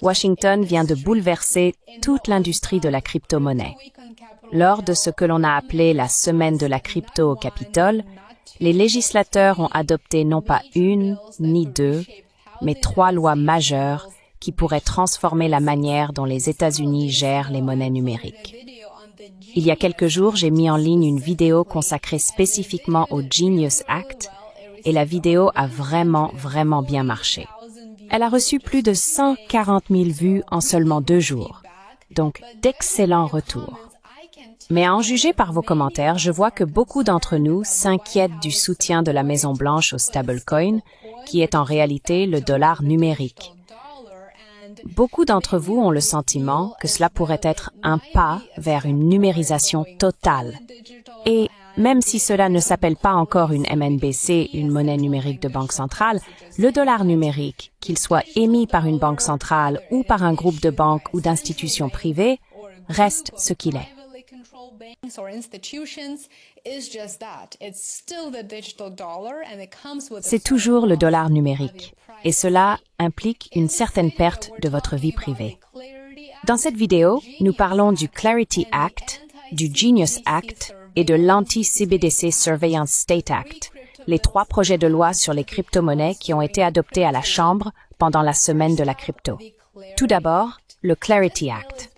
Washington vient de bouleverser toute l'industrie de la crypto-monnaie. Lors de ce que l'on a appelé la semaine de la crypto au Capitole, les législateurs ont adopté non pas une ni deux, mais 3 lois majeures qui pourraient transformer la manière dont les États-Unis gèrent les monnaies numériques. Il y a quelques jours, j'ai mis en ligne une vidéo consacrée spécifiquement au Genius Act et la vidéo a vraiment bien marché. Elle a reçu plus de 140 000 vues en seulement 2 jours. Donc, d'excellents retours. Mais à en juger par vos commentaires, je vois que beaucoup d'entre nous s'inquiètent du soutien de la Maison-Blanche au stablecoin, qui est en réalité le dollar numérique. Beaucoup d'entre vous ont le sentiment que cela pourrait être un pas vers une numérisation totale. Et même si cela ne s'appelle pas encore une MNBC, une monnaie numérique de banque centrale, le dollar numérique, qu'il soit émis par une banque centrale ou par un groupe de banques ou d'institutions privées, reste ce qu'il est. C'est toujours le dollar numérique, et cela implique une certaine perte de votre vie privée. Dans cette vidéo, nous parlons du Clarity Act, du Genius Act et de l'Anti-CBDC Surveillance State Act, les 3 projets de loi sur les crypto-monnaies qui ont été adoptés à la Chambre pendant la semaine de la crypto. Tout d'abord, le Clarity Act.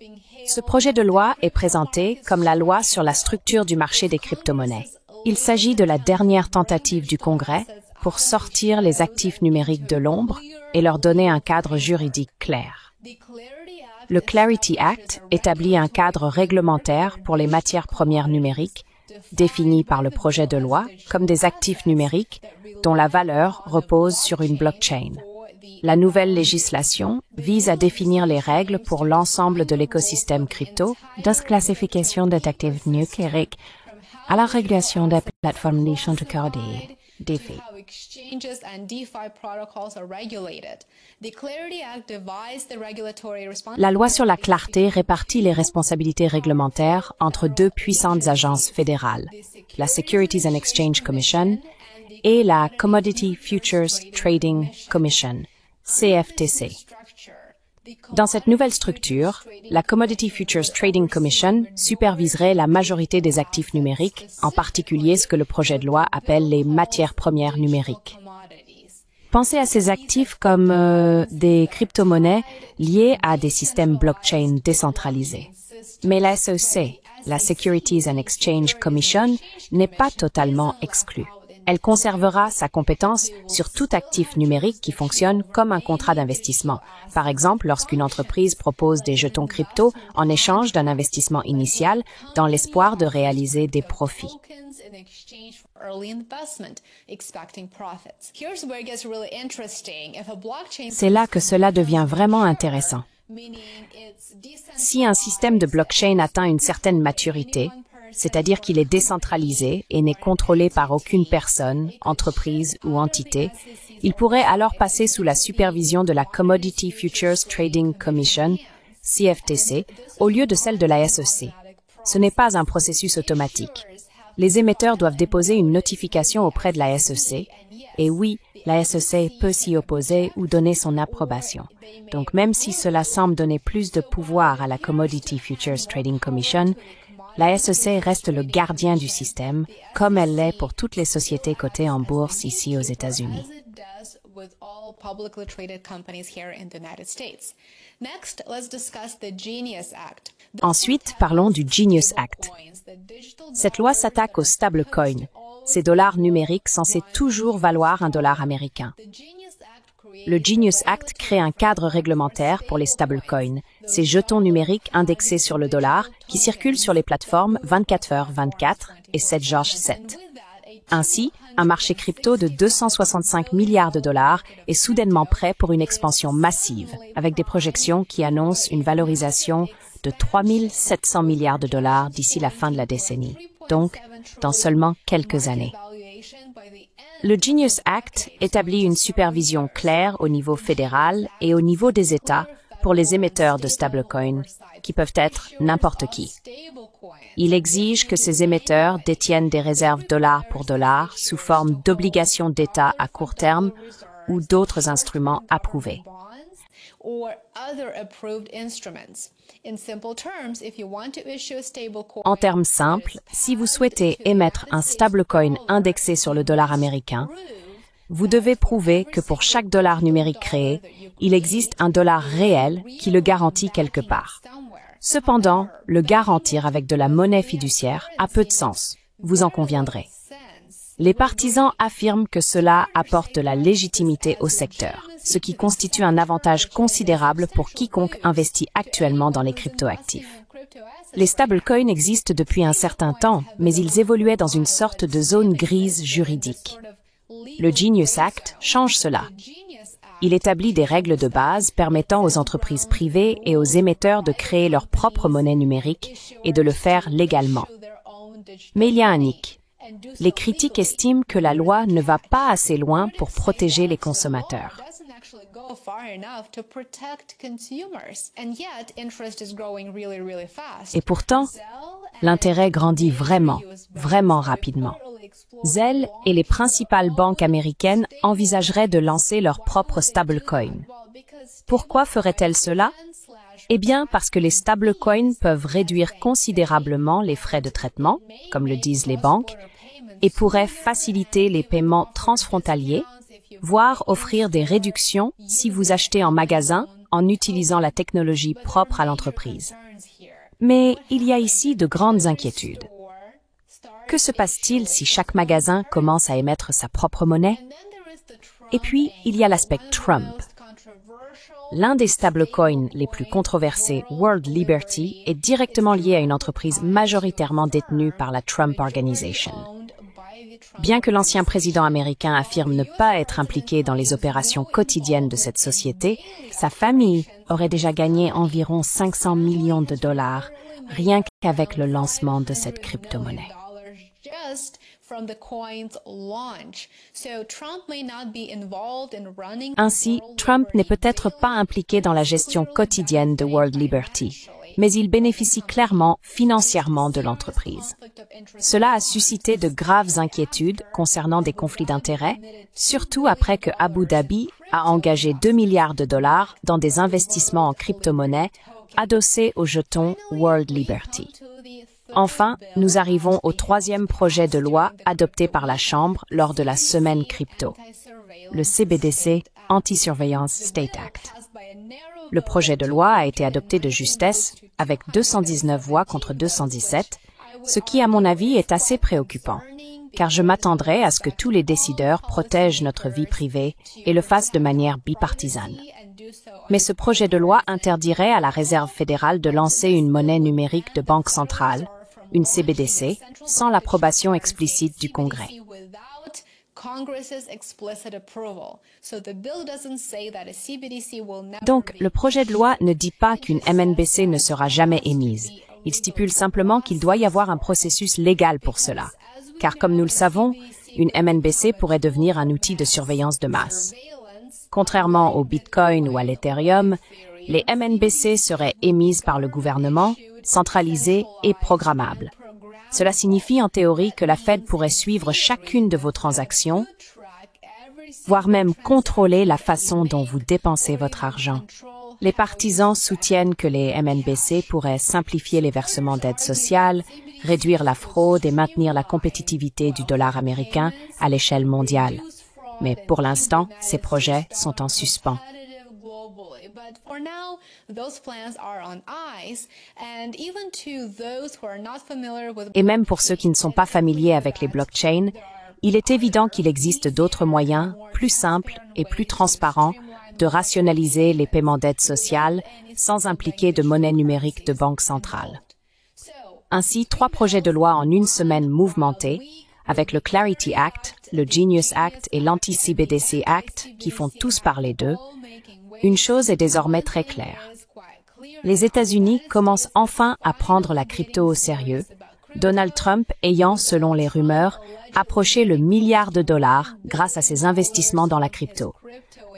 Ce projet de loi est présenté comme la loi sur la structure du marché des crypto-monnaies. Il s'agit de la dernière tentative du Congrès pour sortir les actifs numériques de l'ombre et leur donner un cadre juridique clair. Le Clarity Act établit un cadre réglementaire pour les matières premières numériques, définies par le projet de loi comme des actifs numériques dont la valeur repose sur une blockchain. La nouvelle législation vise à définir les règles pour l'ensemble de l'écosystème crypto, de la classification des actifs numériques à la régulation des plateformes d'échange de code DeFi. La loi sur la clarté répartit les responsabilités réglementaires entre 2 puissantes agences fédérales, la Securities and Exchange Commission et la Commodity Futures Trading Commission, CFTC. Dans cette nouvelle structure, la Commodity Futures Trading Commission superviserait la majorité des actifs numériques, en particulier ce que le projet de loi appelle les matières premières numériques. Pensez à ces actifs comme des crypto-monnaies liées à des systèmes blockchain décentralisés. Mais la SEC, la Securities and Exchange Commission, n'est pas totalement exclue. Elle conservera sa compétence sur tout actif numérique qui fonctionne comme un contrat d'investissement. Par exemple, lorsqu'une entreprise propose des jetons crypto en échange d'un investissement initial dans l'espoir de réaliser des profits. C'est là que cela devient vraiment intéressant. Si un système de blockchain atteint une certaine maturité, c'est-à-dire qu'il est décentralisé et n'est contrôlé par aucune personne, entreprise ou entité, il pourrait alors passer sous la supervision de la Commodity Futures Trading Commission, CFTC, au lieu de celle de la SEC. Ce n'est pas un processus automatique. Les émetteurs doivent déposer une notification auprès de la SEC, et oui, la SEC peut s'y opposer ou donner son approbation. Donc même si cela semble donner plus de pouvoir à la Commodity Futures Trading Commission, la SEC reste le gardien du système, comme elle l'est pour toutes les sociétés cotées en bourse ici aux États-Unis. Ensuite, parlons du Genius Act. Cette loi s'attaque aux stablecoins, ces dollars numériques censés toujours valoir un dollar américain. Le Genius Act crée un cadre réglementaire pour les stablecoins, ces jetons numériques indexés sur le dollar qui circulent sur les plateformes 24h24 et 7h7. Ainsi, un marché crypto de 265 milliards de dollars est soudainement prêt pour une expansion massive, avec des projections qui annoncent une valorisation de 3 700 milliards de dollars d'ici la fin de la décennie, donc dans seulement quelques années. Le Genius Act établit une supervision claire au niveau fédéral et au niveau des États pour les émetteurs de stablecoins, qui peuvent être n'importe qui. Il exige que ces émetteurs détiennent des réserves dollar pour dollar sous forme d'obligations d'État à court terme ou d'autres instruments approuvés. En termes simples, si vous souhaitez émettre un stablecoin indexé sur le dollar américain, vous devez prouver que pour chaque dollar numérique créé, il existe un dollar réel qui le garantit quelque part. Cependant, le garantir avec de la monnaie fiduciaire a peu de sens, vous en conviendrez. Les partisans affirment que cela apporte de la légitimité au secteur, ce qui constitue un avantage considérable pour quiconque investit actuellement dans les cryptoactifs. Les stablecoins existent depuis un certain temps, mais ils évoluaient dans une sorte de zone grise juridique. Le Genius Act change cela. Il établit des règles de base permettant aux entreprises privées et aux émetteurs de créer leur propre monnaie numérique et de le faire légalement. Mais il y a un hic. Les critiques estiment que la loi ne va pas assez loin pour protéger les consommateurs. Et pourtant, l'intérêt grandit vraiment rapidement. Zelle et les principales banques américaines envisageraient de lancer leur propre stablecoin. Pourquoi feraient-elles cela? Eh bien, parce que les stablecoins peuvent réduire considérablement les frais de traitement, comme le disent les banques, et pourraient faciliter les paiements transfrontaliers, voire offrir des réductions si vous achetez en magasin en utilisant la technologie propre à l'entreprise. Mais il y a ici de grandes inquiétudes. Que se passe-t-il si chaque magasin commence à émettre sa propre monnaie? Et puis, il y a l'aspect Trump. L'un des stablecoins les plus controversés, World Liberty, est directement lié à une entreprise majoritairement détenue par la Trump Organization. Bien que l'ancien président américain affirme ne pas être impliqué dans les opérations quotidiennes de cette société, sa famille aurait déjà gagné environ 500 millions de dollars rien qu'avec le lancement de cette crypto-monnaie. Ainsi, Trump n'est peut-être pas impliqué dans la gestion quotidienne de World Liberty, mais il bénéficie clairement financièrement de l'entreprise. Cela a suscité de graves inquiétudes concernant des conflits d'intérêts, surtout après que Abu Dhabi a engagé 2 milliards de dollars dans des investissements en crypto-monnaie adossés au jeton World Liberty. Enfin, nous arrivons au troisième projet de loi adopté par la Chambre lors de la semaine crypto, le CBDC Anti-Surveillance State Act. Le projet de loi a été adopté de justesse, avec 219 voix contre 217, ce qui, à mon avis, est assez préoccupant, car je m'attendrais à ce que tous les décideurs protègent notre vie privée et le fassent de manière bipartisane. Mais ce projet de loi interdirait à la Réserve fédérale de lancer une monnaie numérique de banque centrale, une CBDC, sans l'approbation explicite du Congrès. Donc, le projet de loi ne dit pas qu'une MNBC ne sera jamais émise. Il stipule simplement qu'il doit y avoir un processus légal pour cela. Car comme nous le savons, une MNBC pourrait devenir un outil de surveillance de masse. Contrairement au Bitcoin ou à l'Ethereum, les MNBC seraient émises par le gouvernement, centralisées et programmables. Cela signifie en théorie que la Fed pourrait suivre chacune de vos transactions, voire même contrôler la façon dont vous dépensez votre argent. Les partisans soutiennent que les MNBC pourraient simplifier les versements d'aide sociale, réduire la fraude et maintenir la compétitivité du dollar américain à l'échelle mondiale. Mais pour l'instant, ces projets sont en suspens. Et même pour ceux qui ne sont pas familiers avec les blockchains, il est évident qu'il existe d'autres moyens, plus simples et plus transparents, de rationaliser les paiements d'aide sociale sans impliquer de monnaie numérique de banque centrale. Ainsi, 3 projets de loi en une semaine mouvementée, avec le Clarity Act, le Genius Act et l'Anti-CBDC Act, qui font tous parler d'eux, une chose est désormais très claire. Les États-Unis commencent enfin à prendre la crypto au sérieux, Donald Trump ayant, selon les rumeurs, approché le milliard de dollars grâce à ses investissements dans la crypto.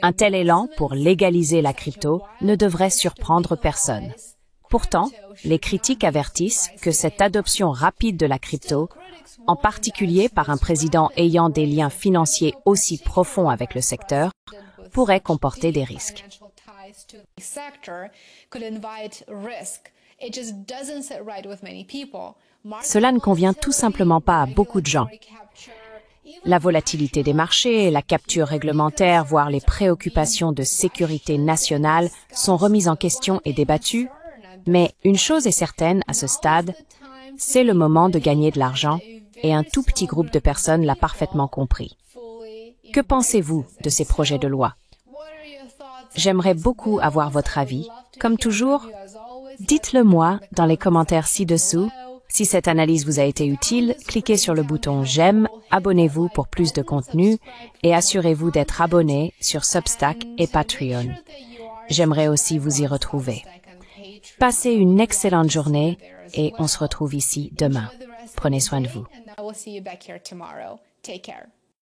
Un tel élan pour légaliser la crypto ne devrait surprendre personne. Pourtant, les critiques avertissent que cette adoption rapide de la crypto, en particulier par un président ayant des liens financiers aussi profonds avec le secteur, pourrait comporter des risques. Cela ne convient tout simplement pas à beaucoup de gens. La volatilité des marchés, la capture réglementaire, voire les préoccupations de sécurité nationale sont remises en question et débattues, mais une chose est certaine à ce stade, c'est le moment de gagner de l'argent et un tout petit groupe de personnes l'a parfaitement compris. Que pensez-vous de ces projets de loi? J'aimerais beaucoup avoir votre avis. Comme toujours, dites-le moi dans les commentaires ci-dessous. Si cette analyse vous a été utile, cliquez sur le bouton j'aime, abonnez-vous pour plus de contenu et assurez-vous d'être abonné sur Substack et Patreon. J'aimerais aussi vous y retrouver. Passez une excellente journée et on se retrouve ici demain. Prenez soin de vous.